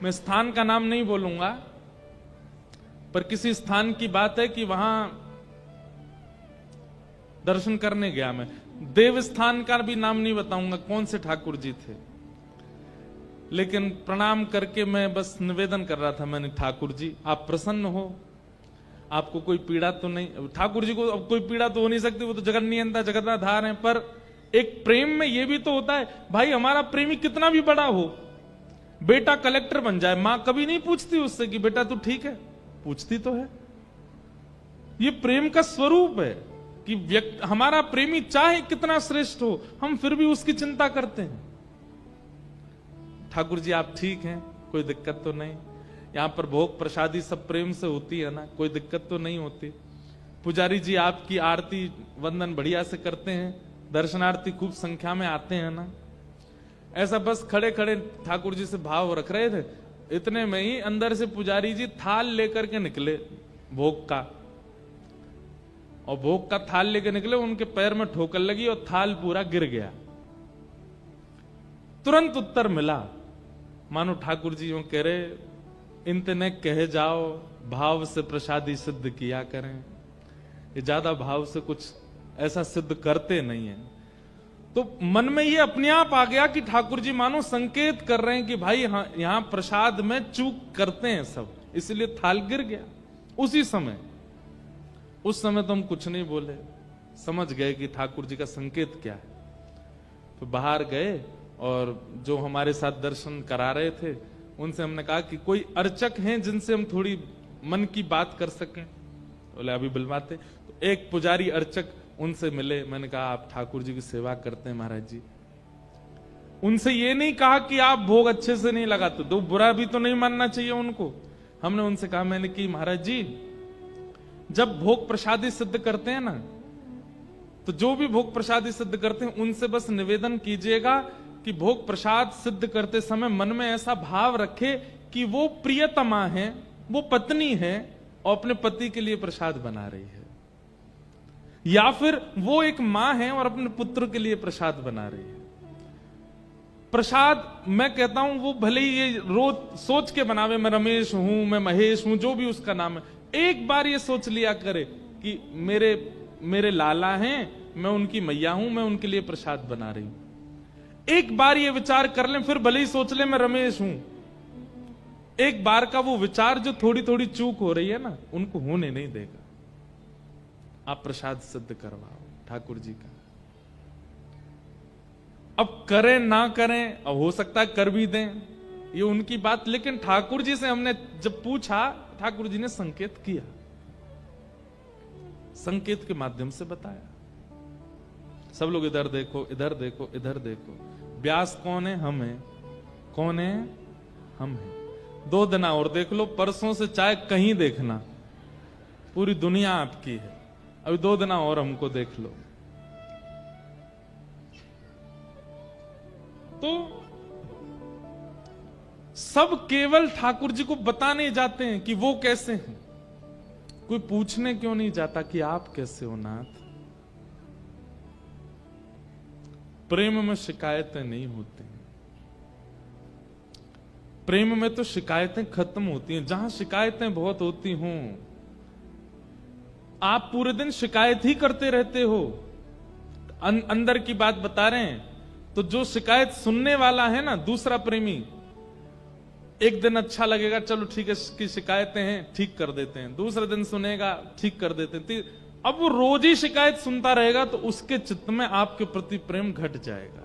मैं स्थान का नाम नहीं बोलूंगा, पर किसी स्थान की बात है कि वहां दर्शन करने गया मैं। देव स्थान का भी नाम नहीं बताऊंगा कौन से ठाकुर जी थे, लेकिन प्रणाम करके मैं बस निवेदन कर रहा था, मैंने ठाकुर जी आप प्रसन्न हो, आपको कोई पीड़ा तो नहीं। ठाकुर जी को अब कोई पीड़ा तो हो नहीं सकती, वो तो जगत नियंता जगताधार हैं, पर एक प्रेम में ये भी तो होता है भाई, हमारा प्रेमी कितना भी बड़ा हो, बेटा कलेक्टर बन जाए, मां कभी नहीं पूछती उससे कि बेटा तू ठीक है, पूछती तो है। ये प्रेम का स्वरूप है कि हमारा प्रेमी चाहे कितना श्रेष्ठ हो, हम फिर भी उसकी चिंता करते हैं। ठाकुर जी आप ठीक हैं, कोई दिक्कत तो नहीं, यहां पर भोग प्रसादी सब प्रेम से होती है ना, कोई दिक्कत तो नहीं होती। पुजारी जी आपकी आरती वंदन बढ़िया से करते हैं, दर्शनार्थी खूब संख्या में आते हैं ना। ऐसा बस खड़े खड़े ठाकुर जी से भाव रख रहे थे, इतने में ही अंदर से पुजारी जी थाल लेकर के निकले भोग का, और भोग का थाल लेकर निकले, उनके पैर में ठोकर लगी और थाल पूरा गिर गया। तुरंत उत्तर मिला, मानो ठाकुर जी यूं कह रहे, इनतने कहे जाओ भाव से प्रसादी सिद्ध किया करें। ये ज्यादा भाव से कुछ ऐसा सिद्ध करते नहीं है। तो मन में ये अपने आप आ गया कि ठाकुर जी मानो संकेत कर रहे हैं कि भाई यहां प्रसाद में चूक करते हैं सब, इसलिए थाल गिर गया। उसी समय, उस समय तो हम कुछ नहीं बोले, समझ गए कि ठाकुर जी का संकेत क्या है। तो बाहर गए और जो हमारे साथ दर्शन करा रहे थे उनसे हमने कहा कि कोई अर्चक हैं जिनसे हम थोड़ी मन की बात कर सकें। बोले अभी बुलवाते। तो एक पुजारी अर्चक उनसे मिले, मैंने कहा आप ठाकुर जी की सेवा करते हैं महाराज जी। उनसे ये नहीं कहा कि आप भोग अच्छे से नहीं लगाते, तो बुरा भी तो नहीं मानना चाहिए उनको। हमने उनसे कहा, मैंने कि महाराज जी जब भोग प्रसादी सिद्ध करते हैं ना, तो जो भी भोग प्रसादी सिद्ध करते हैं उनसे बस निवेदन कीजिएगा कि भोग प्रसाद सिद्ध करते समय मन में ऐसा भाव रखे कि वो प्रियतमा है, वो पत्नी है और अपने पति के लिए प्रसाद बना रही है, या फिर वो एक मां है और अपने पुत्र के लिए प्रसाद बना रही है। प्रसाद मैं कहता हूं वो भले ही ये रोज सोच के बनावे, मैं रमेश हूं, मैं महेश हूं, जो भी उसका नाम है, एक बार ये सोच लिया करे कि मेरे लाला हैं, मैं उनकी मैया हूं, मैं उनके लिए प्रसाद बना रही हूं। एक बार ये विचार कर लें, फिर भले ही सोच ले मैं रमेश हूं, एक बार का वो विचार जो थोड़ी थोड़ी चूक हो रही है ना, उनको होने नहीं देगा। आप प्रसाद सिद्ध करवाओ ठाकुर जी का। अब करें ना करें, अब हो सकता है कर भी दें, ये उनकी बात, लेकिन ठाकुर जी से हमने जब पूछा, ठाकुर जी ने संकेत किया, संकेत के माध्यम से बताया। सब लोग इधर देखो, इधर देखो, इधर देखो। व्यास कौन है? हम हैं। कौन है? हम हैं। 2 दिन और देख लो, परसों से चाहे कहीं देखना, पूरी दुनिया आपकी है। अभी 2 दिन और हमको देख लो। तो सब केवल ठाकुर जी को बताने जाते हैं कि वो कैसे हैं। कोई पूछने क्यों नहीं जाता कि आप कैसे हो नाथ? प्रेम में शिकायतें नहीं होती, प्रेम में तो शिकायतें खत्म होती हैं। जहां शिकायतें बहुत होती हों, आप पूरे दिन शिकायत ही करते रहते हो, अंदर की बात बता रहे हैं। तो जो शिकायत सुनने वाला है ना, दूसरा प्रेमी, एक दिन अच्छा लगेगा, चलो ठीक है इसकी शिकायतें हैं, ठीक कर देते हैं। दूसरे दिन सुनेगा, ठीक कर देते हैं। अब वो रोज ही शिकायत सुनता रहेगा तो उसके चित्त में आपके प्रति प्रेम घट जाएगा।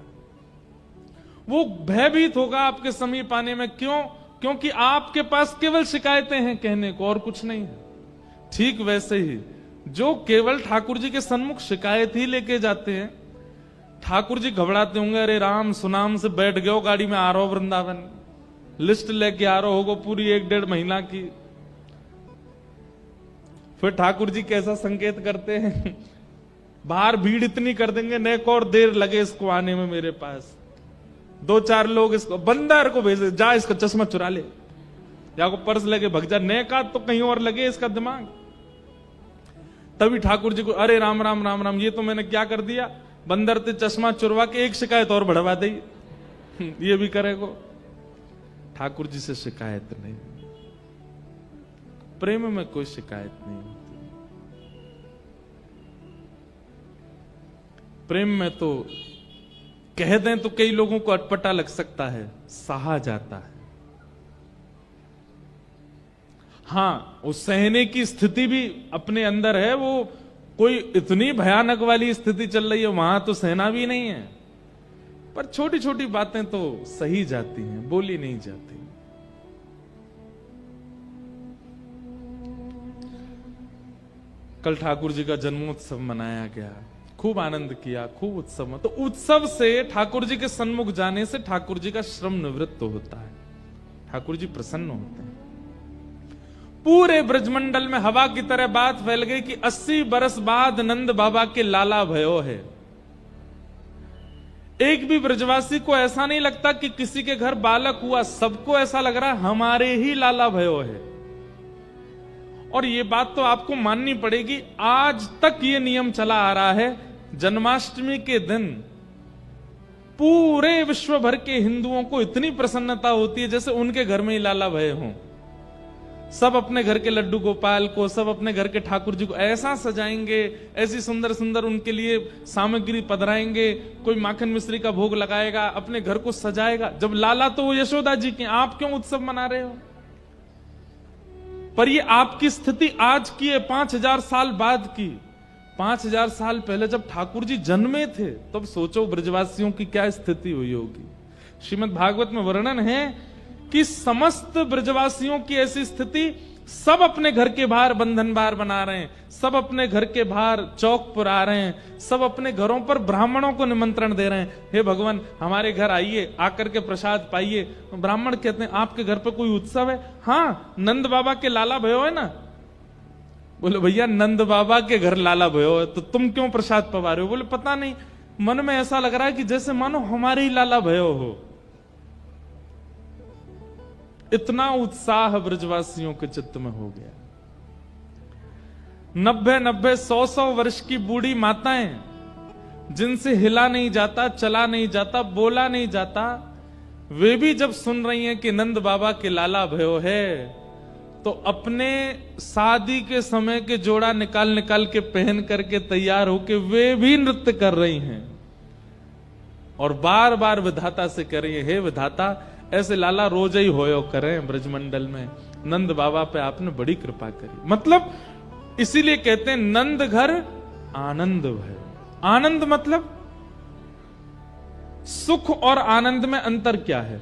वो भयभीत होगा आपके समीप आने में। क्यों? क्योंकि आपके पास केवल शिकायतें हैं कहने को, और कुछ नहीं है। ठीक वैसे ही जो केवल ठाकुर जी के सन्मुख शिकायत ही लेके जाते हैं, ठाकुर जी घबराते होंगे, अरे राम सुनाम से बैठ गए, गाड़ी में आ रहा हो वृंदावन, लिस्ट लेके आ रहा होगा पूरी 1-1.5 महीना की। फिर ठाकुर जी कैसा संकेत करते हैं, बाहर भीड़ इतनी कर देंगे, नेक और देर लगे इसको आने में मेरे पास। 2-4 लोग इसको, बंदर को भेजे, जा इसका चश्मा चुरा ले, या को पर्स लेके भग जा, नेका तो कहीं और लगे इसका दिमाग। तभी ठाकुर जी को, अरे राम राम राम राम, ये तो मैंने क्या कर दिया, बंदर ते चश्मा चुरवा के एक शिकायत और बढ़वा दी, ये भी करेगो। ठाकुर जी से शिकायत नहीं, प्रेम में कोई शिकायत नहीं होती। प्रेम में तो कह दें तो कई लोगों को अटपटा लग सकता है, सहा जाता है। हां, उस सहने की स्थिति भी अपने अंदर है। वो कोई इतनी भयानक वाली स्थिति चल रही है, वहां तो सहना भी नहीं है, पर छोटी छोटी बातें तो सही जाती हैं, बोली नहीं जाती। कल ठाकुर जी का जन्मोत्सव मनाया गया, खूब आनंद किया, खूब उत्सव। तो उत्सव से ठाकुर जी के सन्मुख जाने से ठाकुर जी का श्रम निवृत्त होता है, ठाकुर जी प्रसन्न होते हैं। पूरे ब्रजमंडल में हवा की तरह बात फैल गई कि 80 बरस बाद नंद बाबा के लाला भयो है। एक भी ब्रजवासी को ऐसा नहीं लगता कि किसी के घर बालक हुआ, सबको ऐसा लग रहा है हमारे ही लाला भयो है। और ये बात तो आपको माननी पड़ेगी, आज तक ये नियम चला आ रहा है, जन्माष्टमी के दिन पूरे विश्व भर के हिंदुओं को इतनी प्रसन्नता होती है जैसे उनके घर में ही लाला भय हों। सब अपने घर के लड्डू गोपाल को, सब अपने घर के ठाकुर जी को ऐसा सजाएंगे, ऐसी सुंदर सुंदर उनके लिए सामग्री पधराएंगे, कोई माखन मिश्री का भोग लगाएगा, अपने घर को सजाएगा। जब लाला तो वो यशोदा जी के, आप क्यों उत्सव मना रहे हो? पर ये आपकी स्थिति आज की है, 5000 साल बाद की। 5000 साल पहले जब ठाकुर जी जन्मे थे, तब सोचो ब्रजवासियों की क्या स्थिति हुई होगी। श्रीमद् भागवत में वर्णन है कि समस्त ब्रजवासियों की ऐसी स्थिति, सब अपने घर के बाहर बंधन बार बना रहे हैं, सब अपने घर के बाहर चौक पर आ रहे हैं, सब अपने घरों पर ब्राह्मणों को निमंत्रण दे रहे हैं, हे भगवान हमारे घर आइए, आकर के प्रसाद पाइए। ब्राह्मण कहते हैं आपके घर पर कोई उत्सव है? हाँ, नंद बाबा के लाला भयो है ना। बोले भैया नंद बाबा के घर लाला भयो है, तो तुम क्यों प्रसाद पवा रहे हो? बोले पता नहीं, मन में ऐसा लग रहा है कि जैसे मानो हमारे ही लाला भयो हो। इतना उत्साह ब्रजवासियों के चित्त में हो गया। 90-90, 100-100 वर्ष की बूढ़ी माताएं, जिनसे हिला नहीं जाता, चला नहीं जाता, बोला नहीं जाता, वे भी जब सुन रही हैं कि नंद बाबा के लाला भयो है, तो अपने शादी के समय के जोड़ा निकाल निकाल के पहन करके तैयार होके वे भी नृत्य कर रही हैं और बार बार विधाता से कह रही है, हे विधाता ऐसे लाला रोज ही होयो करें ब्रजमंडल में, नंद बाबा पे आपने बड़ी कृपा करी। मतलब इसीलिए कहते हैं नंद घर आनंद है। आनंद मतलब सुख और आनंद में अंतर क्या है?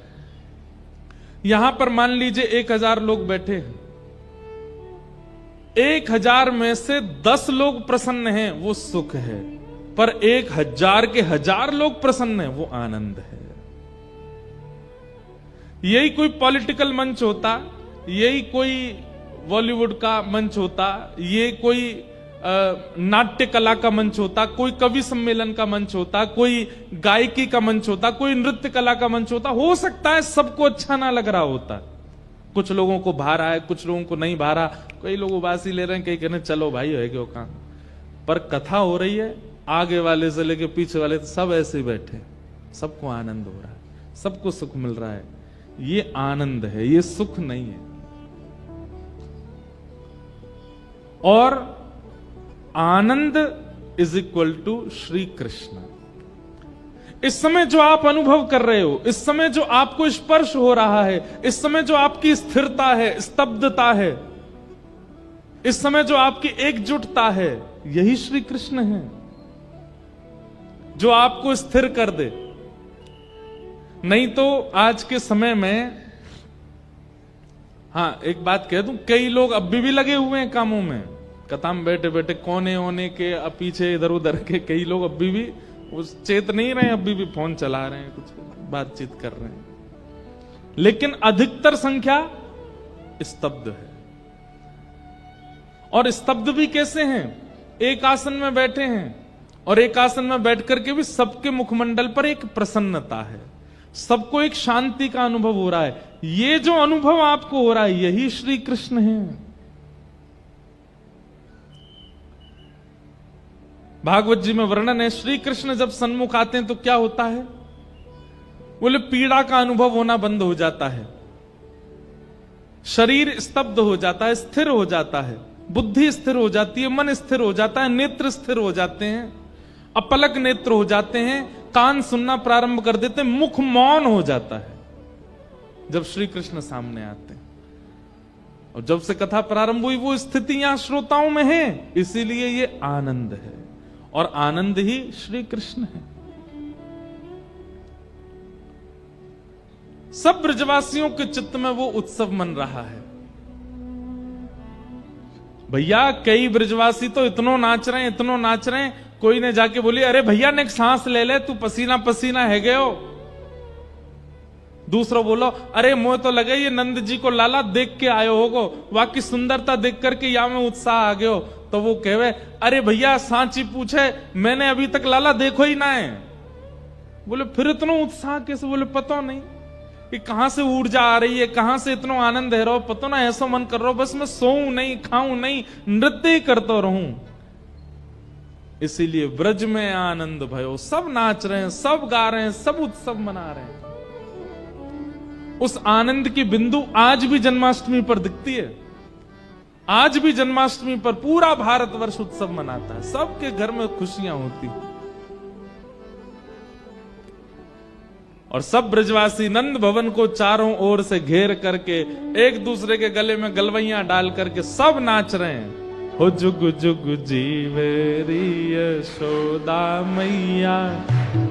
यहां पर मान लीजिए 1000 लोग बैठे हैं, 1000 में से 10 लोग प्रसन्न हैं, वो सुख है। पर 1000 के 1000 लोग प्रसन्न हैं, वो आनंद है। यही कोई पॉलिटिकल मंच होता, यही कोई बॉलीवुड का मंच होता, ये कोई नाट्य कला का मंच होता, कोई कवि सम्मेलन का मंच होता, कोई गायकी का मंच होता, कोई नृत्य कला का मंच होता, हो सकता है सबको अच्छा ना लग रहा होता, कुछ लोगों को भा रहा है, कुछ लोगों को नहीं भा रहा, कई लोग उबासी ले रहे हैं, कई कहने चलो भाई है क्यों काम। पर कथा हो रही है, आगे वाले से लेके पीछे वाले सब ऐसे ही बैठे, सबको आनंद हो रहा है, सबको सुख मिल रहा है। ये आनंद है, ये सुख नहीं है। और आनंद is equal to Shri Krishna. इस समय जो आप अनुभव कर रहे हो, इस समय जो आपको स्पर्श हो रहा है, इस समय जो आपकी स्थिरता है, स्तब्धता है, इस समय जो आपकी एकजुटता है, यही श्री कृष्ण है जो आपको स्थिर कर दे। नहीं तो आज के समय में, हाँ एक बात कह दूं, कई लोग अभी भी लगे हुए हैं कामों में, कथा में बैठे बैठे कोने होने के पीछे इधर उधर के कई लोग अभी भी उस चेत नहीं रहे, अभी भी फोन चला रहे हैं, कुछ बातचीत कर रहे हैं, लेकिन अधिकतर संख्या स्तब्ध है। और स्तब्ध भी कैसे हैं? एक आसन में बैठे हैं और एक आसन में बैठ करके भी सबके मुखमंडल पर एक प्रसन्नता है, सबको एक शांति का अनुभव हो रहा है। ये जो अनुभव आपको हो रहा है, यही श्री कृष्ण है। भागवत जी में वर्णन है, श्री कृष्ण जब सन्मुख आते हैं तो क्या होता है? बोले पीड़ा का अनुभव होना बंद हो जाता है। शरीर स्तब्ध हो जाता है, स्थिर हो जाता है, बुद्धि स्थिर हो जाती है, मन स्थिर हो जाता है, नेत्र स्थिर हो जाते हैं, अपलक नेत्र हो जाते हैं, कान सुनना प्रारंभ कर देते हैं, मुख मौन हो जाता है जब श्री कृष्ण सामने आते हैं। और जब से कथा प्रारंभ हुई वो स्थितियां श्रोताओं में है, इसीलिए ये आनंद है, और आनंद ही श्री कृष्ण है। सब ब्रजवासियों के चित्त में वो उत्सव मन रहा है। भैया कई ब्रजवासी तो इतनो नाच रहे हैं, इतनो नाच रहे हैं, कोई ने जाके बोली अरे भैया ने एक सांस ले ले, तू पसीना पसीना है गयो। दूसरा बोलो अरे मोह तो लगे ये नंद जी को लाला देख के आयो होगो, वाकी सुंदरता देख करके या में उत्साह आ गयो। तो वो कहे अरे भैया सांची पूछे, मैंने अभी तक लाला देखो ही ना है। बोले फिर इतना उत्साह कैसे? बोले पता नहीं कि कहां से ऊर्जा आ रही है, कहां से इतना आनंद है रहो, पता ना ऐसा मन कर रहा हो बस मैं सोऊं नहीं, खाऊं नहीं, नृत्य ही करता रहूं। इसीलिए ब्रज में आनंद भयो, सब नाच रहे हैं, सब गा रहे हैं, सब उत्सव मना रहे हैं। उस आनंद की बिंदु आज भी जन्माष्टमी पर दिखती है। आज भी जन्माष्टमी पर पूरा भारतवर्ष उत्सव मनाता है, सबके घर में खुशियां होती हैं। और सब ब्रजवासी नंद भवन को चारों ओर से घेर करके एक दूसरे के गले में गलवैयां डाल करके सब नाच रहे हैं। हो जुग जुग जीवेरी यशोदा मैया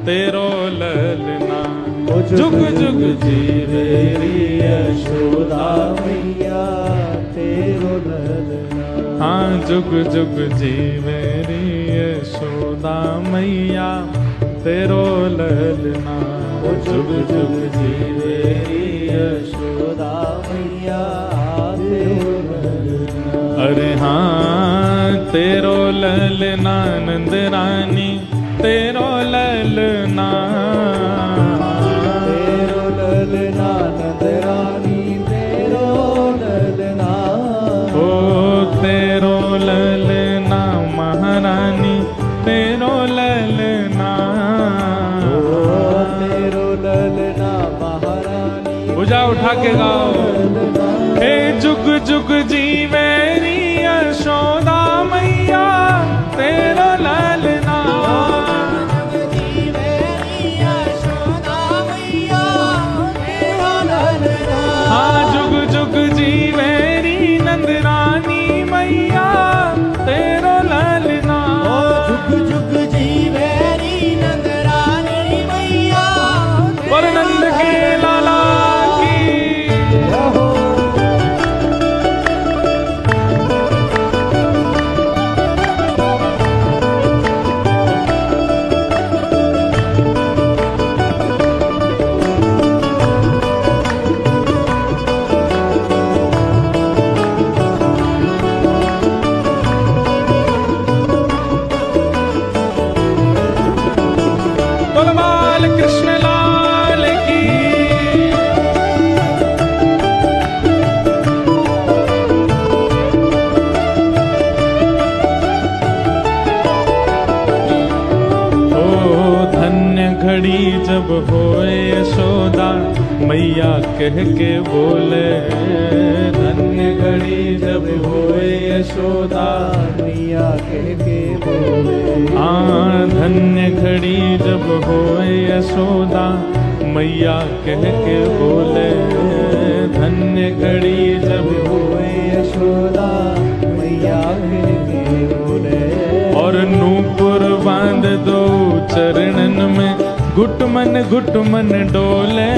तेरो ललना, हो जुग जुग जीवेरी यशोदा मैया तेरो ललना। हाँ जुग जुग जीवेरी यशोदा मैया तेरो ललना। हो जुग जुग जीवेरी यशोदा मैया तेरो ललना। अरे हाँ तेरो ललना नंद रानी तेरो ललना। तेरो ललना नंद रानी तेरो ललना। ओ तेरो ललना महारानी तेरो ललना। ओ तेरो ललना महारानी। भुजा उठा के गाओ। हे जुग जुग जीवेरी यशोदा मैया तेरो ललना। हाँ जुग जुग जीवेरी नंद रानी मैया तेरो ललना। जुग जुग जीवेरी नंद रानी मैया पर नंद के लाला की। बाल कृष्ण लाल की। ओ धन्य घड़ी जब होए यशोदा मैया कह के बोले। धन्य घड़ी जब होए यशोदा मैया कह के बोले। हाँ धन्य घड़ी जब होए यशोदा मैया कह के बोले। धन्य घड़ी जब होए यशोदा मैया कह के बोले। और नूपुर बांध दो चरणन में घुटमन डोले।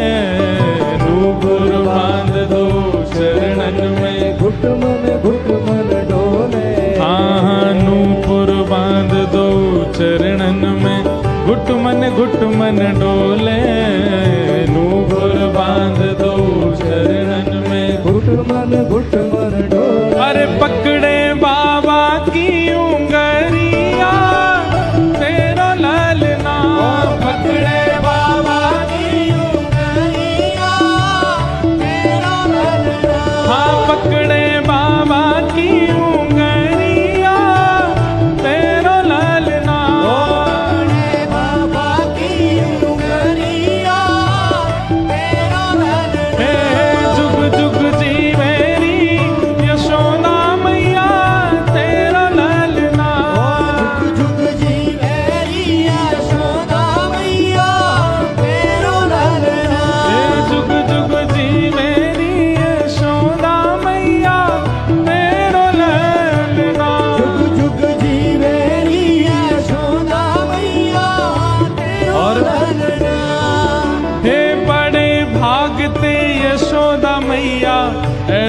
नूपुर बांध दो चरणन में घुटमन डोले। हाँ नूपुर बांध दो चरणन में घुटमन डोले। नूपुर बांध दो चरणन में घुटमन डोले। अरे पकड़े बाबा की उंगरिया तेरा ललना। पकड़े बाबा की उंगलिया तेरा ललना। हाँ पकड़े बाबा की उंगलिया तेरा ललना। पकड़े बाबा की उंगलिया तेरा ललना। हे जुग जुग जीवे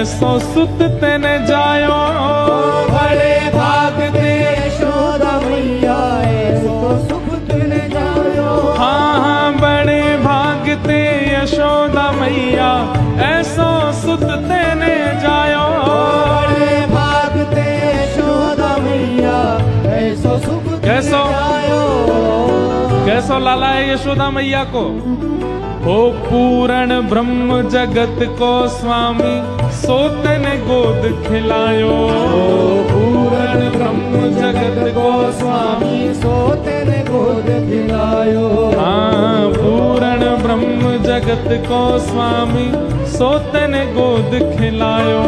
ऐसो सुत तेने जायो। बड़े भाग ते यशोदा मैया ऐसो सुख तेने जायो। हाँ हाँ बड़े भाग ते यशोदा मैया ऐसो सुत तेने जायो। बड़े भाग ते यशोदा मैया ऐसो सुख कैसो? जायो। कैसो लाला है यशोदा मैया को? हो पूर्ण ब्रह्म जगत को स्वामी सोतन गोद खिलायो। पूर्ण ब्रह्म जगत को स्वामी सोतन गोद खिलायो। हाँ पूर्ण ब्रह्म जगत को स्वामी सोतन गोद खिलायो।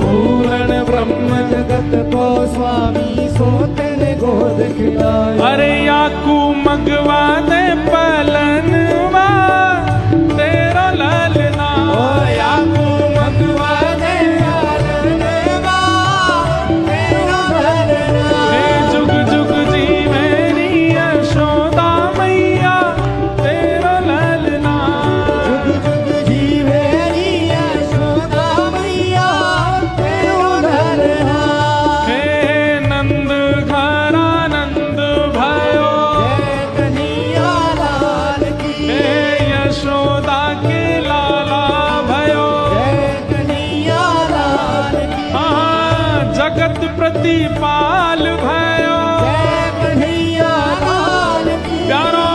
पूर्ण ब्रह्म जगत को स्वामी सोतन गोद खिलायो। अरे याकू मगवा दे पलनवा तेरा ललना। याकू मगवा दे पलनवा तेरा ललना। हे जुग जुग जीवेरी यशोदा मैया तेरा ललना। जुग जुग जीवेरी यशोदा मैया तेरा ललना। हे नंद घरा नंद भयो। जय कन्हैया लाल की। हे यशोदा के लाला भयो। जय कन्हैया लाल की। हाँ जगत प्रतिपाल भयो। जय कन्हैया लाल की। प्यारो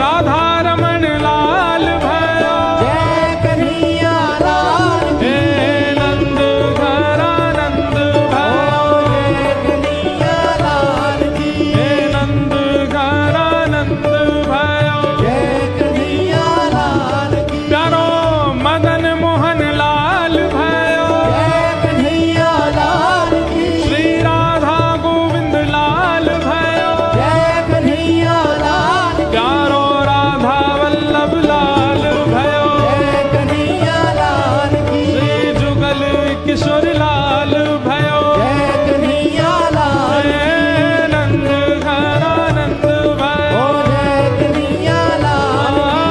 राधा रमण लाल भयो। जय कन्हैया लाल की। हे नंद घरा नंद भयो। जय कन्हैया लाल की। हे नंद घरा नंद भयो। जय कन्हैया लाल की। प्यारो मदन मोहन लाल भयो। जय कन्हैया लाल की। श्री राधा गोविंद लाल भयो। जय कन्हैया लाल की। प्यारो राधा वल्लभ लाल भयो। जय कन्हैया लाल की। श्री जुगल किशोर लाल भयो। जय कन्हैया लाल की। हे नंद घरा नंद भयो। जय कन्हैया लाल की।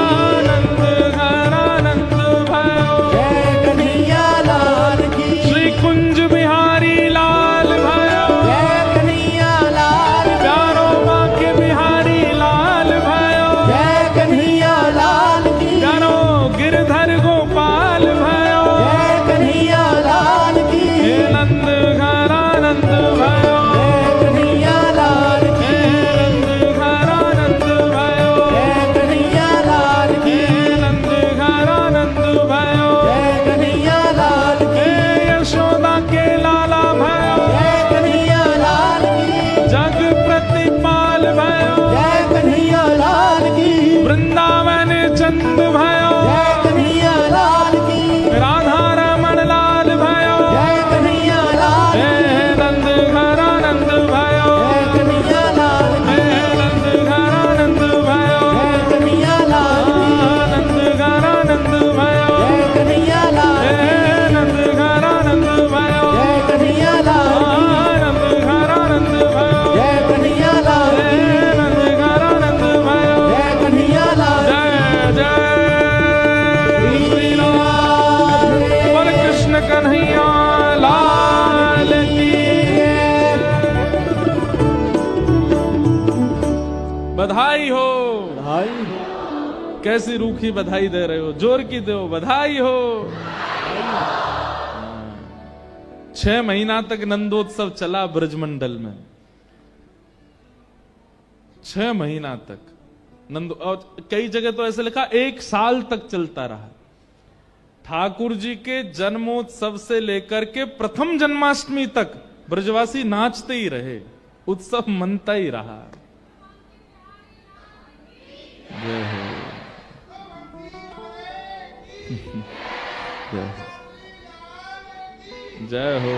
नंद घरा नंद भयो। जय कन्हैया लाल की। श्री कुंज बिहारी लाल भयो। जय कन्हैया लाल की। प्यारो बाके बिहारी लाल भयो। जय कन्हैया लाल की। प्यारो गिरधर गोपाल भयो। जय कन्हैया लाल की। हे नंद घरा नंद भयो। जय कन्हैया लाल की। हे नंद घरा नंद भयो। जय कन्हैया लाल की। हे नंद घरा नंद भयो। जय कन्हैया लाल की। हे यशोदा के लाला भयो। जय कन्हैया लाल की। जग प्रतिपाल भयो। जय कन्हैया लाल की। वृंदावन चंद भयो। जय कन्हैया लाल की। राधा रमण लाल भयो। जय कन्हैया लाल हे की। नंद घरा नंद भयो। जय कन्हैया लाल की। हे नंद घरा नंद भयो। जय कन्हैया लाल की। नंद घरा नंद भयो। जय कन्हैया लाल हे की। नंद घरा नंद भयो। जय कन्हैया लाल की। नंद घरा नंद भयो। जय कन्हैया लाल हे की। नंद घरा नंद भयो। जय कन्हैया लाल जय जय श्री राम। बोल कृष्ण कन्हैया लाल की। बधाई हो। भाई कैसी रूखी बधाई दे रहे हो? जोर की दो बधाई हो। 6 महीना तक नंदोत्सव चला ब्रजमंडल में। 6 महीना तक और कई जगह तो ऐसे लिखा 1 साल तक चलता रहा। ठाकुर जी के जन्मोत्सव से लेकर के प्रथम जन्माष्टमी तक ब्रजवासी नाचते ही रहे, उत्सव मनता ही रहा। जय हो। जय हो।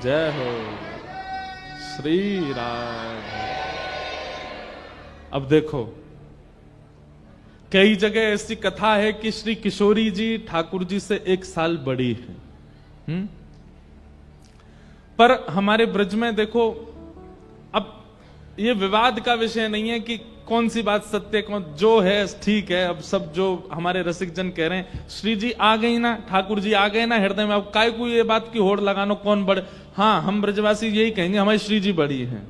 जय हो श्री राम। अब देखो कई जगह ऐसी कथा है कि श्री किशोरी जी ठाकुर जी से 1 साल बड़ी है। पर हमारे ब्रज में देखो, अब ये विवाद का विषय नहीं है कि कौन सी बात सत्य, कौन जो है ठीक है। अब सब जो हमारे रसिक जन कह रहे हैं, श्री जी आ गई ना, ठाकुर जी आ गए ना हृदय में, अब काय को ये बात की होड़ लगानो कौन बड़े। हाँ, हम ब्रजवासी यही कहेंगे, हमारी श्री जी बड़ी हैं,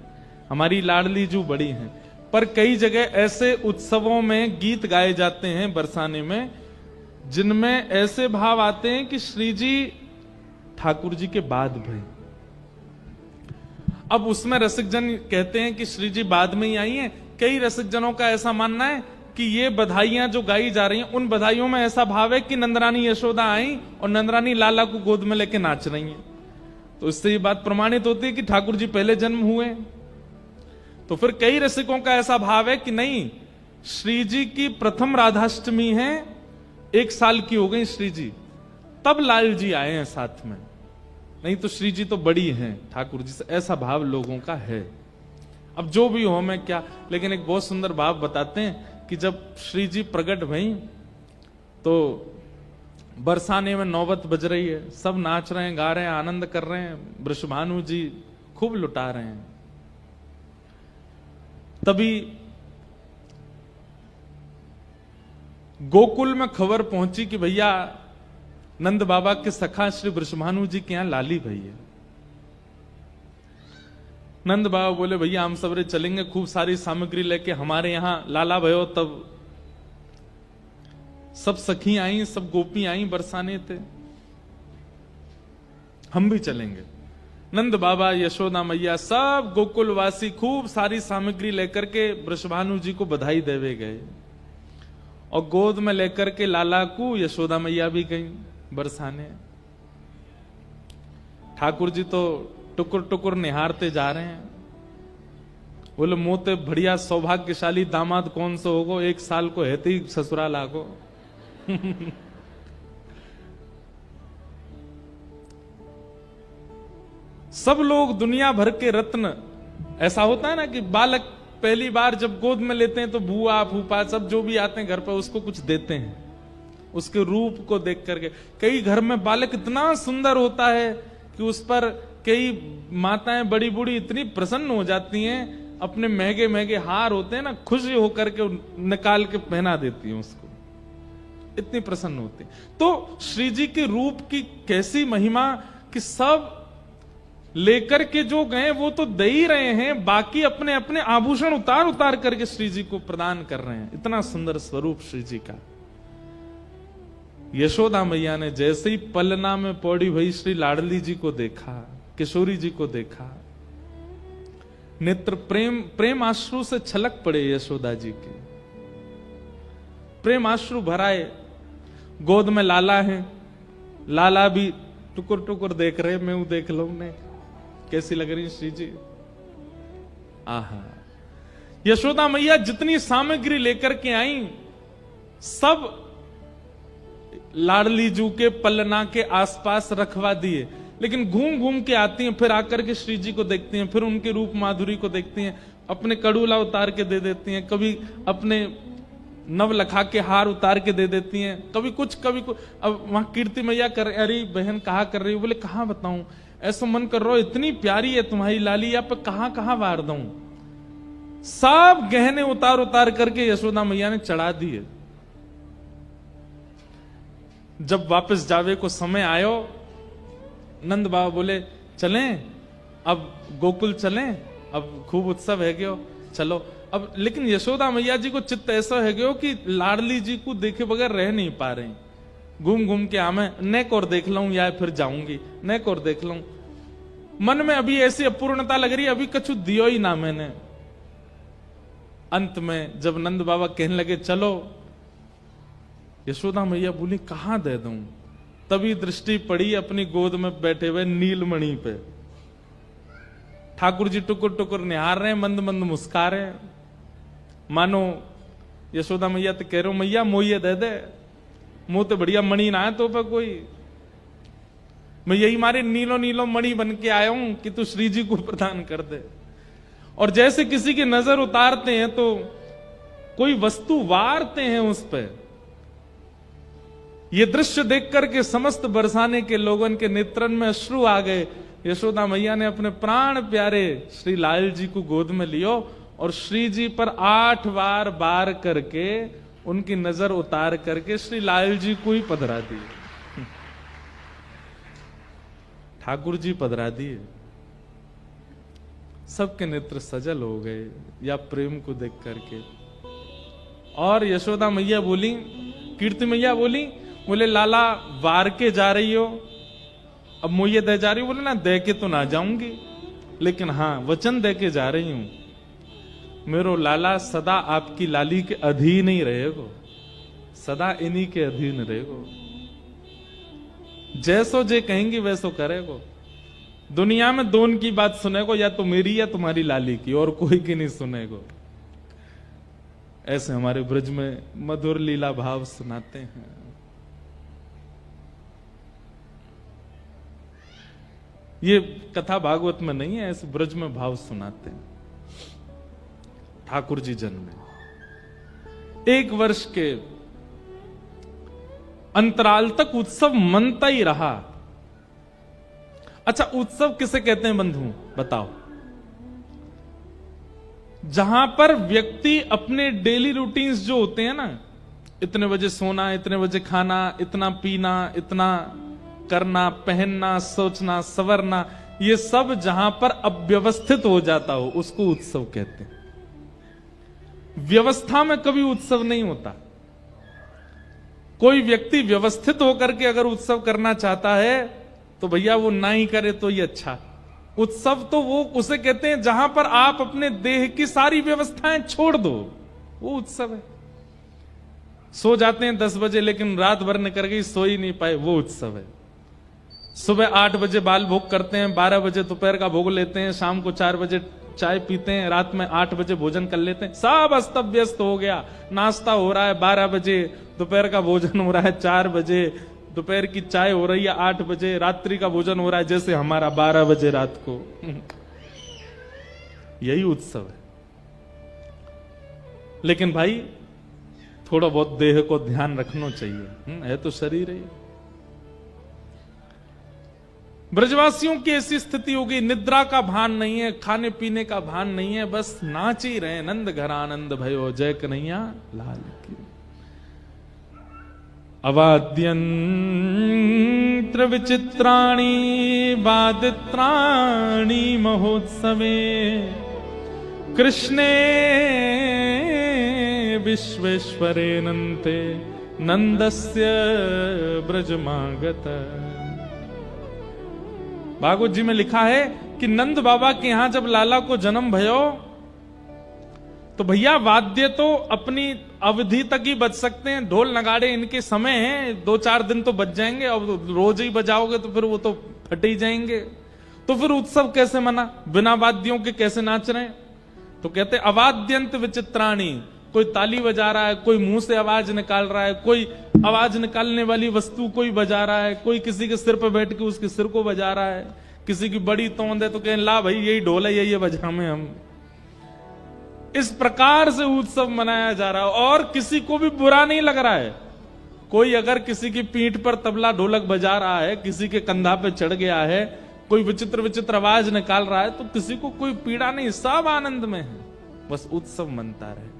हमारी लाडली जू बड़ी हैं। पर कई जगह ऐसे उत्सवों में गीत गाए जाते हैं बरसाने में, जिनमें ऐसे भाव आते हैं कि श्री जी ठाकुर जी के बाद भई। अब उसमें रसिक जन कहते हैं कि श्री जी बाद में ही आई हैं। कई रसिक जनों का ऐसा मानना है कि ये बधाइयां जो गाई जा रही हैं, उन बधाइयों में ऐसा भाव है कि नंदरानी यशोदा आई और नंदरानी लाला को गोद में लेके नाच रही हैं। तो इससे ये बात प्रमाणित होती है कि ठाकुर जी पहले जन्म हुए। तो फिर कई रसिकों का ऐसा भाव है कि नहीं, श्री जी की प्रथम राधाष्टमी है, 1 साल की हो गई श्री जी, तब लाल जी आए हैं साथ में, नहीं तो श्री जी तो बड़ी हैं ठाकुर जी से, ऐसा भाव लोगों का है। अब जो भी हो मैं क्या, लेकिन एक बहुत सुंदर भाव बताते हैं कि जब श्री जी प्रकट भई तो बरसाने में नौबत बज रही है, सब नाच रहे हैं, गा रहे हैं, आनंद कर रहे हैं, वृषभानु जी खूब लुटा रहे हैं। तभी गोकुल में खबर पहुंची कि भैया नंद बाबा के सखा श्री वृषभानु जी के यहां लाली भई है। नंद बाबा बोले भैया हम सबरे चलेंगे, खूब सारी सामग्री लेके हमारे यहां लाला भयो। तब सब सखी आई, सब गोपी आई, बरसाने थे, हम भी चलेंगे। नंद बाबा, यशोदा मैया, सब गोकुलवासी खूब सारी सामग्री लेकर के वृषभानु जी को बधाई देवे गए और गोद में लेकर के लाला को यशोदा मैया भी गई बरसाने। ठाकुर जी तो टुकुर टुकुर निहारते जा रहे हैं, बोले मोते बढ़िया सौभाग्यशाली दामाद कौन सा होगो, 1 साल को हेते ही ससुराल आगो। सब लोग दुनिया भर के रत्न, ऐसा होता है ना कि बालक पहली बार जब गोद में लेते हैं तो बुआ फूफा सब जो भी आते हैं घर पर उसको कुछ देते हैं, उसके रूप को देख करके। कई घर में बालक इतना सुंदर होता है कि उस पर कई माताएं बड़ी बूढ़ी इतनी प्रसन्न हो जाती हैं, अपने महंगे महंगे हार होते हैं ना, खुशी होकर के निकाल के पहना देती हैं उसको, इतनी प्रसन्न होती है। तो श्री जी के रूप की कैसी महिमा कि सब लेकर के जो गए वो तो दे ही रहे हैं, बाकी अपने अपने आभूषण उतार उतार करके श्री जी को प्रदान कर रहे हैं। इतना सुंदर स्वरूप श्री जी का। यशोदा मैया ने जैसे ही पलना में पौड़ी भई श्री लाडली जी को देखा, किशोरी जी को देखा, नेत्र प्रेम आश्रु से छलक पड़े यशोदा जी के, प्रेम आश्रु भराए। गोद में लाला है, लाला भी टुकुर टुकुर देख रहे, मैं देख लू ने कैसी लग रही श्री जी। आहा, यशोदा मैया जितनी सामग्री लेकर के आई सब लाडली जू के पलना के आसपास रखवा दिए, लेकिन घूम घूम के आती हैं, फिर आकर के श्री जी को देखती हैं, फिर उनके रूप माधुरी को देखती हैं, अपने कड़ूला उतार के दे देती हैं, कभी अपने नवलखा के हार उतार के दे देती हैं, कभी कुछ कभी कुछ। अब वहां कीर्ति मैया कर, अरे बहन कहा कर रही हो, बोले कहां बताऊं, ऐसा मन कर रहा हो, इतनी प्यारी है तुम्हारी लाली, या पे कहां कहां वार दूं। सब गहने उतार उतार करके यशोदा मैया ने चढ़ा दिए। जब वापस जावे को समय आयो, नंद बाबा बोले चलें, अब गोकुल चलें, अब खूब उत्सव है गयो, चलो अब। लेकिन यशोदा मैया जी को चित्त ऐसा है गयो कि लाडली जी को देखे बगैर रह नहीं पा रहे, घूम घूम के आमे नेक और देख लूं या फिर जाऊंगी, नेक और देख लूं। मन में अभी ऐसी अपूर्णता लग रही, अभी कछु दियो ही ना मैंने। अंत में जब नंद बाबा कहने लगे चलो, यशोदा मैया बोली कहां दे दूं। तभी दृष्टि पड़ी अपनी गोद में बैठे हुए नीलमणि पे। ठाकुर जी टुकुर टुकुर निहार रहे हैं, मंद मंद मुस्का रहे हैं, मानो यशोदा मैया तो कह रहे हो मैया मोये दे दे, मुंह तो बढ़िया मणि ना है तो पे कोई, मैं यही मारे नीलो नीलो मणि बन के आया हूं कि तू श्री जी को प्रदान कर दे। और जैसे किसी की नजर उतारते हैं तो कोई वस्तु वारते हैं उस पर। ये दृश्य देख करके समस्त बरसाने के लोगों के नेत्रन में अश्रु आ गए। यशोदा मैया ने अपने प्राण प्यारे श्री लाल जी को गोद में लियो और श्री जी पर 8 बार वार करके उनकी नजर उतार करके श्री लाल जी को ही पधरा दिए। ठाकुर जी पधरा दिए, सबके नेत्र सजल हो गए या प्रेम को देख करके। और यशोदा मैया बोली, कीर्ति मैया बोली, बोले लाला वार के जा रही हो, अब मुझे दे जा रही हो? बोले ना दे के तो ना जाऊंगी, लेकिन हाँ वचन दे के जा रही हूं, मेरो लाला सदा आपकी लाली के अधीन ही रहेगो, सदा इन्हीं के अधीन रहेगो, जैसो जे कहेंगी वैसो करेगो। दुनिया में दोनों की बात सुनेगो, या तो मेरी या तुम्हारी लाली की, और कोई की नहीं सुनेगो। ऐसे हमारे ब्रज में मधुर लीला भाव सुनाते हैं। ये कथा भागवत में नहीं है, ऐसे ब्रज में भाव सुनाते हैं। ठाकुर जी जन्मे 1 वर्ष के अंतराल तक उत्सव मनता ही रहा। अच्छा, उत्सव किसे कहते हैं बंधु बताओ? जहां पर व्यक्ति अपने डेली रूटीन्स जो होते हैं ना, इतने बजे सोना, इतने बजे खाना, इतना पीना, इतना करना, पहनना, सोचना, सवरना, ये सब जहां पर अव्यवस्थित हो जाता हो उसको उत्सव कहते हैं। व्यवस्था में कभी उत्सव नहीं होता। कोई व्यक्ति व्यवस्थित होकर के अगर उत्सव करना चाहता है तो भैया वो ना ही करे तो ही अच्छा। उत्सव तो वो उसे कहते हैं जहां पर आप अपने देह की सारी व्यवस्थाएं छोड़ दो, वो उत्सव है। सो जाते हैं 10 बजे लेकिन रात भर निकल गई, सो ही नहीं पाए, वो उत्सव है। सुबह 8 बजे बाल भोग करते हैं, 12 बजे दोपहर का भोग लेते हैं, शाम को 4 बजे चाय पीते हैं, रात में 8 बजे भोजन कर लेते हैं, सब अस्त व्यस्त हो गया। नाश्ता हो रहा है 12 बजे, दोपहर का भोजन हो रहा है 4 बजे, दोपहर की चाय हो रही है 8 बजे, रात्रि का भोजन हो रहा है जैसे हमारा 12 बजे रात को। यही उत्सव है। लेकिन भाई थोड़ा बहुत देह को ध्यान रखना चाहिए, है तो शरीर है। ब्रजवासियों की ऐसी स्थिति हो गई, निद्रा का भान नहीं है, खाने पीने का भान नहीं है, बस नाच ही रहे। नंद घर आनंद भयो, जय कन्हैया लाल की। अवाद्यंत्र विचित्राणि वादित्राणि महोत्सवे, कृष्णे विश्वेश्वरे नन्ते नंदस्य ब्रजमागत। भागवत जी में लिखा है कि नंद बाबा के यहां जब लाला को जन्म भयो तो भैया वाद्य तो अपनी अवधि तक ही बज सकते हैं, ढोल नगाड़े इनके समय हैं, 2-4 दिन तो बज जाएंगे, अब रोज ही बजाओगे तो फिर वो तो फट ही जाएंगे। तो फिर उत्सव कैसे मना? बिना वाद्यों के कैसे नाच रहे हैं? तो कहते अवाद्यंत विचित्राणि, कोई ताली बजा रहा है, कोई मुंह से आवाज निकाल रहा है, कोई आवाज निकालने वाली वस्तु कोई बजा रहा है, कोई किसी के सिर पर बैठ के उसके सिर को बजा रहा है, किसी की बड़ी तोंद है तो कहें ला भाई यही ढोल है, यही बजामे हम। इस प्रकार से उत्सव मनाया जा रहा है और किसी को भी बुरा नहीं लग रहा है। कोई अगर किसी की पीठ पर तबला ढोलक बजा रहा है, किसी के कंधा पे चढ़ गया है, कोई विचित्र विचित्र आवाज निकाल रहा है, तो किसी को कोई पीड़ा नहीं, सब आनंद में है, बस उत्सव मनता रहे।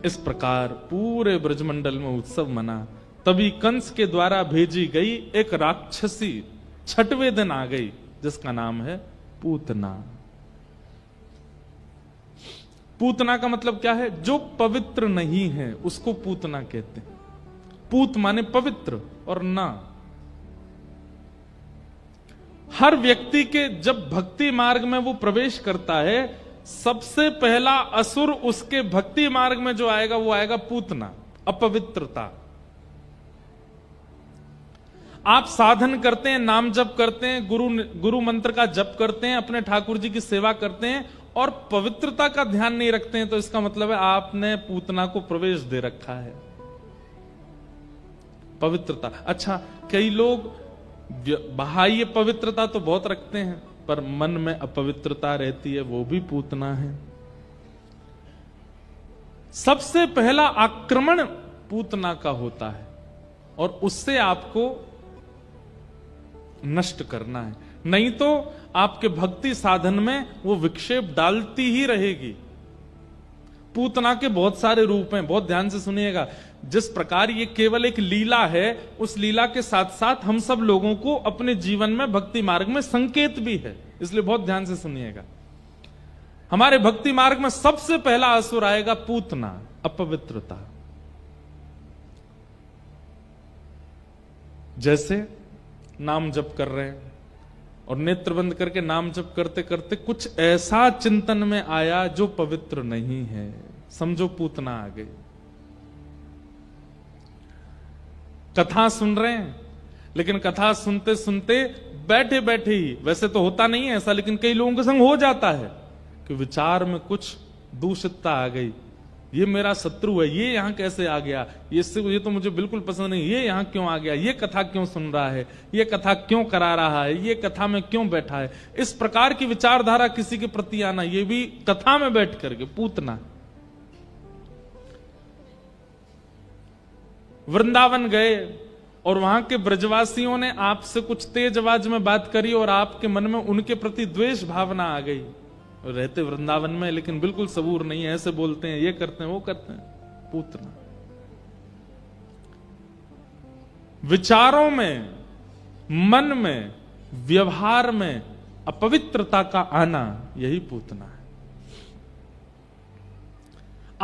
इस प्रकार पूरे ब्रजमंडल में उत्सव मना। तभी कंस के द्वारा भेजी गई एक राक्षसी 6वें दिन आ गई, जिसका नाम है पूतना। पूतना का मतलब क्या है? जो पवित्र नहीं है उसको पूतना कहते हैं। पूत माने पवित्र और ना। हर व्यक्ति के जब भक्ति मार्ग में वो प्रवेश करता है, सबसे पहला असुर उसके भक्ति मार्ग में जो आएगा वो आएगा पूतना, अपवित्रता। आप साधन करते हैं, नाम जप करते हैं, गुरु मंत्र का जप करते हैं, अपने ठाकुर जी की सेवा करते हैं और पवित्रता का ध्यान नहीं रखते हैं, तो इसका मतलब है आपने पूतना को प्रवेश दे रखा है। पवित्रता। अच्छा, कई लोग बाह्य पवित्रता तो बहुत रखते हैं पर मन में अपवित्रता रहती है, वो भी पूतना है। सबसे पहला आक्रमण पूतना का होता है और उससे आपको नष्ट करना है। नहीं तो आपके भक्ति साधन में वो विक्षेप डालती ही रहेगी। पूतना के बहुत सारे रूप हैं, बहुत ध्यान से सुनिएगा। जिस प्रकार ये केवल एक लीला है, उस लीला के साथ साथ हम सब लोगों को अपने जीवन में भक्ति मार्ग में संकेत भी है, इसलिए बहुत ध्यान से सुनिएगा। हमारे भक्ति मार्ग में सबसे पहला असुर आएगा पूतना, अपवित्रता। जैसे नाम जप कर रहे हैं और नेत्र बंद करके नाम जप करते करते कुछ ऐसा चिंतन में आया जो पवित्र नहीं है, समझो पूतना आ गई। कथा सुन रहे हैं, लेकिन कथा सुनते सुनते बैठे बैठे ही, वैसे तो होता नहीं है ऐसा, लेकिन कई लोगों के संग हो जाता है कि विचार में कुछ दूषितता आ गई। ये मेरा शत्रु है, ये यहां कैसे आ गया, ये तो मुझे बिल्कुल पसंद नहीं, ये यहां क्यों आ गया, ये कथा क्यों सुन रहा है, ये कथा क्यों करा रहा है, ये कथा में क्यों बैठा है। इस प्रकार की विचारधारा किसी के प्रति आना, ये भी कथा में बैठ करके पूतना। वृंदावन गए और वहां के ब्रजवासियों ने आपसे कुछ तेज आवाज में बात करी और आपके मन में उनके प्रति द्वेष भावना आ गई। रहते वृंदावन में लेकिन बिल्कुल सबूर नहीं है, ऐसे बोलते हैं, ये करते हैं, वो करते हैं, पूतना। विचारों में, मन में, व्यवहार में अपवित्रता का आना, यही पूतना है।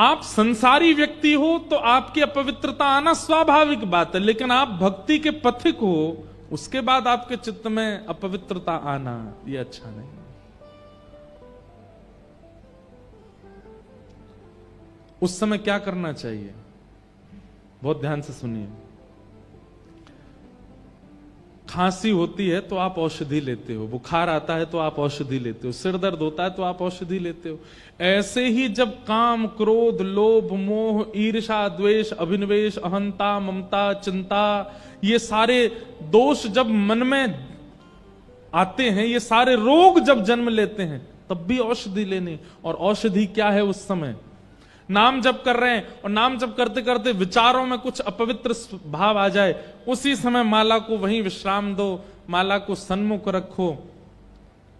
आप संसारी व्यक्ति हो तो आपकी अपवित्रता आना स्वाभाविक बात है, लेकिन आप भक्ति के पथिक हो, उसके बाद आपके चित्त में अपवित्रता आना, ये अच्छा नहीं। उस समय क्या करना चाहिए, बहुत ध्यान से सुनिए। खांसी होती है तो आप औषधि लेते हो, बुखार आता है तो आप औषधि लेते हो, सिर दर्द होता है तो आप औषधि लेते हो। ऐसे ही जब काम, क्रोध, लोभ, मोह, ईर्ष्या, द्वेष, अभिनिवेश, अहंता, ममता, चिंता, ये सारे दोष जब मन में आते हैं, ये सारे रोग जब जन्म लेते हैं, तब भी औषधि लेनी। और औषधि क्या है उस समय? नाम जप कर रहे हैं और नाम जप करते करते विचारों में कुछ अपवित्र भाव आ जाए, उसी समय माला को वहीं विश्राम दो, माला को सन्मुख रखो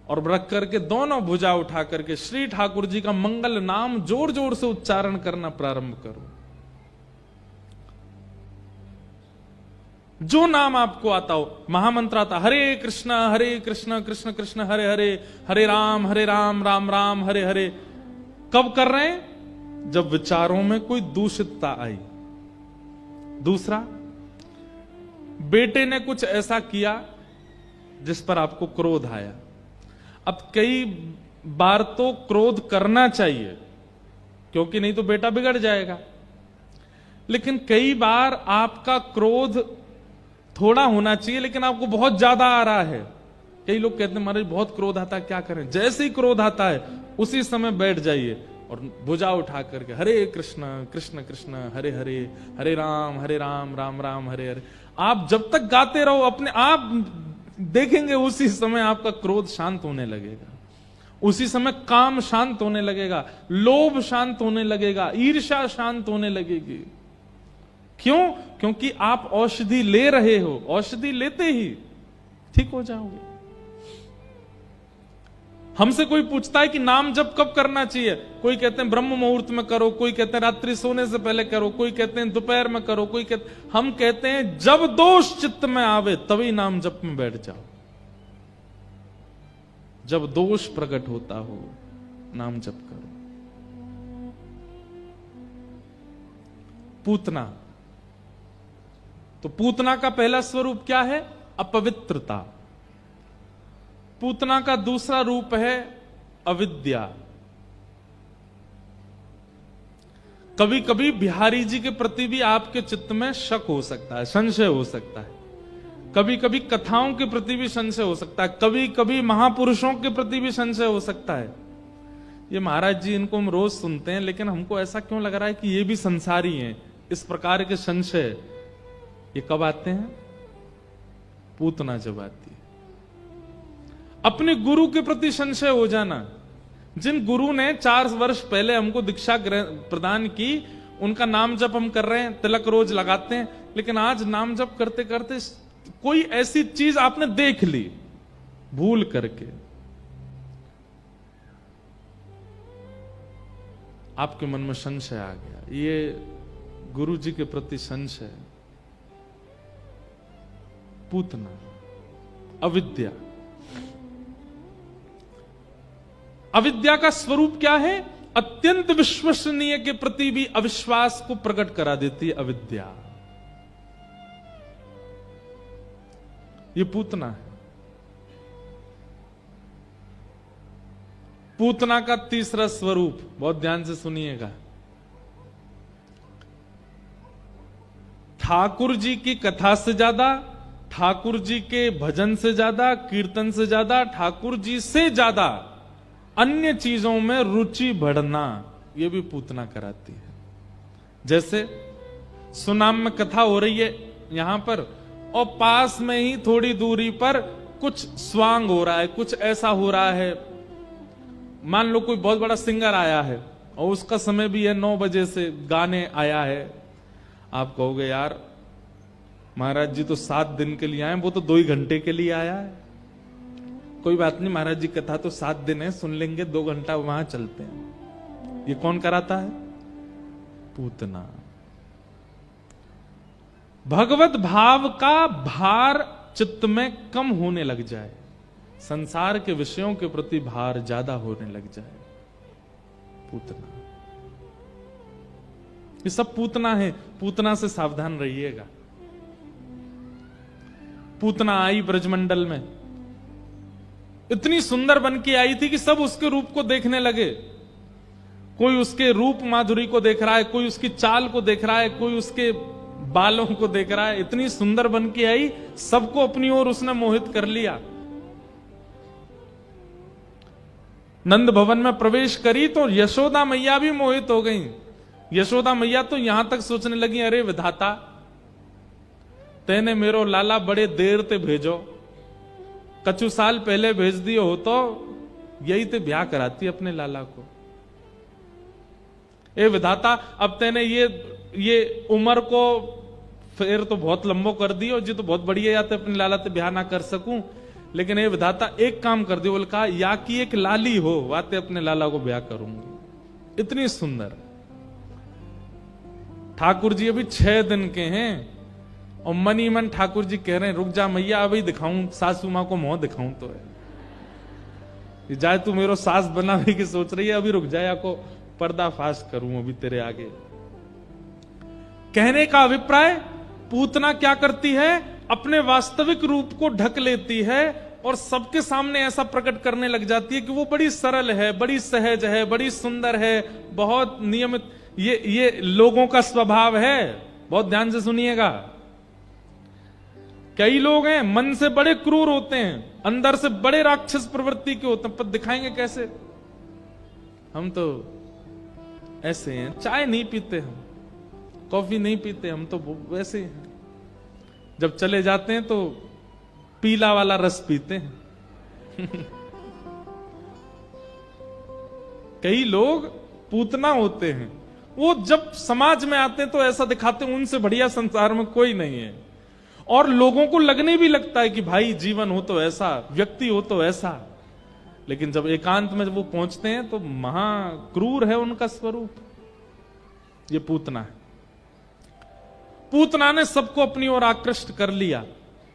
और रख करके दोनों भुजा उठा करके श्री ठाकुर जी का मंगल नाम जोर जोर से उच्चारण करना प्रारंभ करो। जो नाम आपको आता हो, महामंत्र आता, हरे कृष्ण कृष्ण कृष्ण हरे हरे, हरे राम राम राम हरे हरे। कब कर रहे हैं? जब विचारों में कोई दूषितता आई। दूसरा, बेटे ने कुछ ऐसा किया जिस पर आपको क्रोध आया। अब कई बार तो क्रोध करना चाहिए, क्योंकि नहीं तो बेटा बिगड़ जाएगा, लेकिन कई बार आपका क्रोध थोड़ा होना चाहिए, लेकिन आपको बहुत ज्यादा आ रहा है। कई लोग कहते हैं महाराज बहुत क्रोध आता है, क्या करें? जैसे ही क्रोध आता है उसी समय बैठ जाइए और भुजा उठा करके हरे कृष्ण कृष्ण कृष्ण हरे हरे, हरे राम राम राम हरे हरे। आप जब तक गाते रहो, अपने आप देखेंगे उसी समय आपका क्रोध शांत होने लगेगा, उसी समय काम शांत होने लगेगा, लोभ शांत होने लगेगा, ईर्ष्या शांत होने लगेगी। क्यों? क्योंकि आप औषधि ले रहे हो, औषधि लेते ही ठीक हो जाओगे। हमसे कोई पूछता है कि नाम जप कब करना चाहिए, कोई कहते हैं ब्रह्म मुहूर्त में करो, कोई कहते हैं रात्रि सोने से पहले करो, कोई कहते हैं दोपहर में करो, कोई कहते, हम कहते हैं जब दोष चित्त में आवे तभी नाम जप में बैठ जाओ। जब दोष प्रकट होता हो नाम जप करो। पूतना, तो पूतना का पहला स्वरूप क्या है? अपवित्रता। पूतना का दूसरा रूप है अविद्या। कभी कभी बिहारी जी के प्रति भी आपके चित्त में शक हो सकता है, संशय हो सकता है। कभी कभी कथाओं के प्रति भी संशय हो सकता है, कभी कभी महापुरुषों के प्रति भी संशय हो सकता है। ये महाराज जी, इनको हम रोज सुनते हैं, लेकिन हमको ऐसा क्यों लग रहा है कि ये भी संसारी हैं? इस प्रकार के संशय ये कब आते हैं? पूतना जब आती है। अपने गुरु के प्रति संशय हो जाना। जिन गुरु ने 4 वर्ष पहले हमको दीक्षा प्रदान की, उनका नाम जप हम कर रहे हैं, तिलक रोज लगाते हैं, लेकिन आज नाम जप करते करते कोई ऐसी चीज आपने देख ली भूल करके आपके मन में संशय आ गया, ये गुरु जी के प्रति संशय, पूतना, अविद्या। अविद्या का स्वरूप क्या है? अत्यंत विश्वसनीय के प्रति भी अविश्वास को प्रकट करा देती है अविद्या। ये पूतना है। पूतना का तीसरा स्वरूप, बहुत ध्यान से सुनिएगा। ठाकुर जी की कथा से ज्यादा, ठाकुर जी के भजन से ज्यादा, कीर्तन से ज्यादा, ठाकुर जी से ज्यादा अन्य चीजों में रुचि बढ़ना, यह भी पूतना कराती है। जैसे सुनाम में कथा हो रही है यहां पर, और पास में ही थोड़ी दूरी पर कुछ स्वांग हो रहा है, कुछ ऐसा हो रहा है, मान लो कोई बहुत बड़ा सिंगर आया है और उसका समय भी है 9 बजे से गाने आया है। आप कहोगे यार महाराज जी तो 7 दिन के लिए आए, वो तो 2 ही घंटे के लिए आया है। कोई बात नहीं, महाराज जी कथा तो 7 दिन है, सुन लेंगे, 2 घंटा वहां चलते हैं। ये कौन कराता है? पूतना। भगवत भाव का भार चित्त में कम होने लग जाए, संसार के विषयों के प्रति भार ज्यादा होने लग जाए, पूतना। ये सब पूतना है। पूतना से सावधान रहिएगा। पूतना आई ब्रजमंडल में, इतनी सुंदर बन के आई थी कि सब उसके रूप को देखने लगे। कोई उसके रूप माधुरी को देख रहा है, कोई उसकी चाल को देख रहा है, कोई उसके बालों को देख रहा है। इतनी सुंदर बन के आई, सबको अपनी ओर उसने मोहित कर लिया। नंद भवन में प्रवेश करी तो यशोदा मैया भी मोहित हो गई। यशोदा मैया तो यहां तक सोचने लगी, अरे विधाता, तेने मेरो लाला बड़े देर ते भेजो, कछु साल पहले भेज दियो हो तो यही ते ब्याह कराती अपने लाला को। ए विधाता, अब तेने ये उम्र को फिर तो बहुत लंबो कर दियो जी, तो बहुत बढ़िया या तो अपने लाला ते ब्याह ना कर सकूं, लेकिन ए विधाता एक काम कर दियो। बोल कहा, या कि एक लाली हो, वाते अपने लाला को ब्याह करूंगी। इतनी सुंदर। ठाकुर जी अभी 6 दिन के हैं और मन ही मन ठाकुर जी कह रहे हैं, रुक जा मैया, अभी दिखाऊं सासू मां को मुंह दिखाऊं तो है। जाए तू मेरो सास बनाने की सोच रही है, अभी रुक जाए, को पर्दाफाश करूं अभी तेरे आगे। कहने का अभिप्राय, पूतना क्या करती है? अपने वास्तविक रूप को ढक लेती है और सबके सामने ऐसा प्रकट करने लग जाती है कि वो बड़ी सरल है, बड़ी सहज है, बड़ी सुंदर है, बहुत नियमित। ये लोगों का स्वभाव है। बहुत ध्यान से सुनिएगा। कई लोग हैं मन से बड़े क्रूर होते हैं, अंदर से बड़े राक्षस प्रवृत्ति के होते हैं, पर दिखाएंगे कैसे? हम तो ऐसे हैं, चाय नहीं पीते, हम कॉफी नहीं पीते, हम तो वैसे ही हैं। जब चले जाते हैं तो पीला वाला रस पीते हैं। कई लोग पूतना होते हैं, वो जब समाज में आते हैं तो ऐसा दिखाते हैं उनसे बढ़िया संसार में कोई नहीं है, और लोगों को लगने भी लगता है कि भाई जीवन हो तो ऐसा, व्यक्ति हो तो ऐसा। लेकिन जब एकांत में जब वो पहुंचते हैं तो महाक्रूर है उनका स्वरूप। ये पूतना है। पूतना ने सबको अपनी ओर आकृष्ट कर लिया।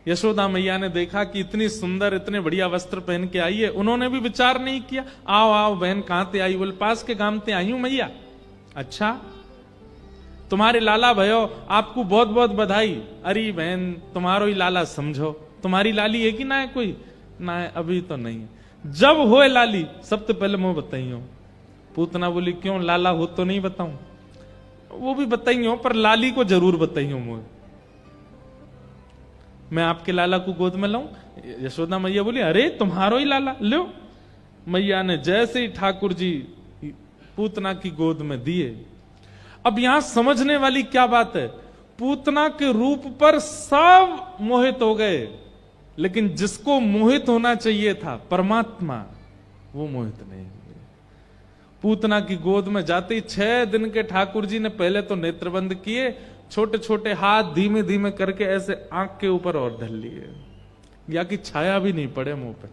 यशोदा मैया ने देखा कि इतनी सुंदर, इतने बढ़िया वस्त्र पहन के आई है, उन्होंने भी विचार नहीं किया। आओ आओ बहन, कहां ते आई? बोले पास के गांव ते आई हूं मैया। अच्छा, तुम्हारे लाला भयो, आपको बहुत बहुत बधाई। अरे बहन, तुम्हारो ही लाला समझो, तुम्हारी लाली है कि ना है? कोई ना है, अभी तो नहीं है। जब होए लाली सबसे पहले मुंह बताइयो। पूतना बोली, क्यों, लाला हो तो नहीं बताऊं? वो भी बताइयो, पर लाली को जरूर बताइयो। मुंह मैं आपके लाला को गोद में लाऊं? यशोदा मैया बोली, अरे तुम्हारो ही लाला, लो। मैया ने जैसे ही ठाकुर जी पूतना की गोद में दिए। अब यहां समझने वाली क्या बात है? पूतना के रूप पर सब मोहित हो गए, लेकिन जिसको मोहित होना चाहिए था, परमात्मा, वो मोहित नहीं हुए। पूतना की गोद में जाते ही 6 दिन के ठाकुर जी ने पहले तो नेत्र बंद किए, छोटे छोटे हाथ धीमे धीमे करके ऐसे आंख के ऊपर और धर लिए, या कि छाया भी नहीं पड़े मुंह पर।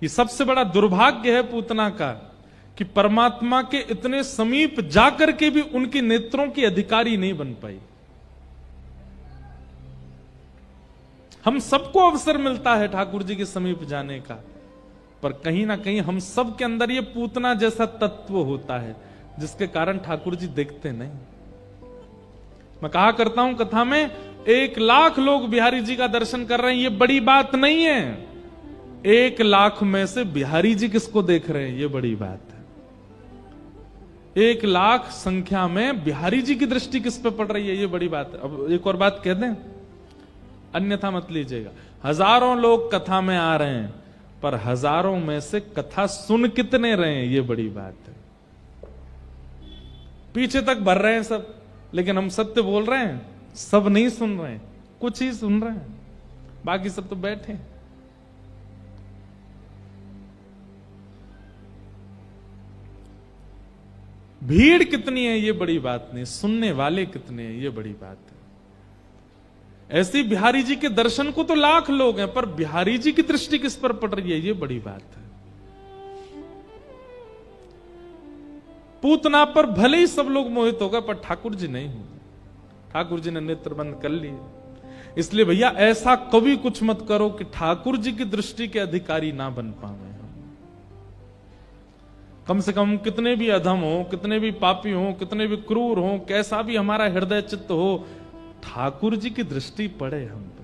ये सबसे बड़ा दुर्भाग्य है पूतना का कि परमात्मा के इतने समीप जाकर के भी उनके नेत्रों की अधिकारी नहीं बन पाई। हम सबको अवसर मिलता है ठाकुर जी के समीप जाने का, पर कहीं ना कहीं हम सब के अंदर ये पूतना जैसा तत्व होता है जिसके कारण ठाकुर जी देखते नहीं। मैं कहा करता हूं कथा में, 1 लाख लोग बिहारी जी का दर्शन कर रहे हैं, ये बड़ी बात नहीं है। 1 लाख में से बिहारी जी किसको देख रहे हैं, ये बड़ी बात है। 1 लाख संख्या में बिहारी जी की दृष्टि किस पे पड़ रही है, ये बड़ी बात है। अब एक और बात कह दें, अन्यथा मत लीजिएगा। हजारों लोग कथा में आ रहे हैं, पर हजारों में से कथा सुन कितने रहे हैं, ये बड़ी बात है। पीछे तक भर रहे हैं सब, लेकिन हम सत्य बोल रहे हैं, सब नहीं सुन रहे हैं, कुछ ही सुन रहे हैं, बाकी सब तो बैठे हैं। भीड़ कितनी है ये बड़ी बात नहीं, सुनने वाले कितने हैं ये बड़ी बात है। ऐसी बिहारी जी के दर्शन को तो लाख लोग हैं, पर बिहारी जी की दृष्टि किस पर पड़ रही है, ये बड़ी बात है। पूतना पर भले ही सब लोग मोहित होगा, पर ठाकुर जी नहीं होंगे। ठाकुर जी ने नेत्र बंद कर लिए। इसलिए भैया ऐसा कभी कुछ मत करो कि ठाकुर जी की दृष्टि के अधिकारी ना बन पावे। कम से कम कितने भी अधम हो, कितने भी पापी हो, कितने भी क्रूर हो, कैसा भी हमारा हृदय चित्त हो, ठाकुर जी की दृष्टि पड़े हम पर।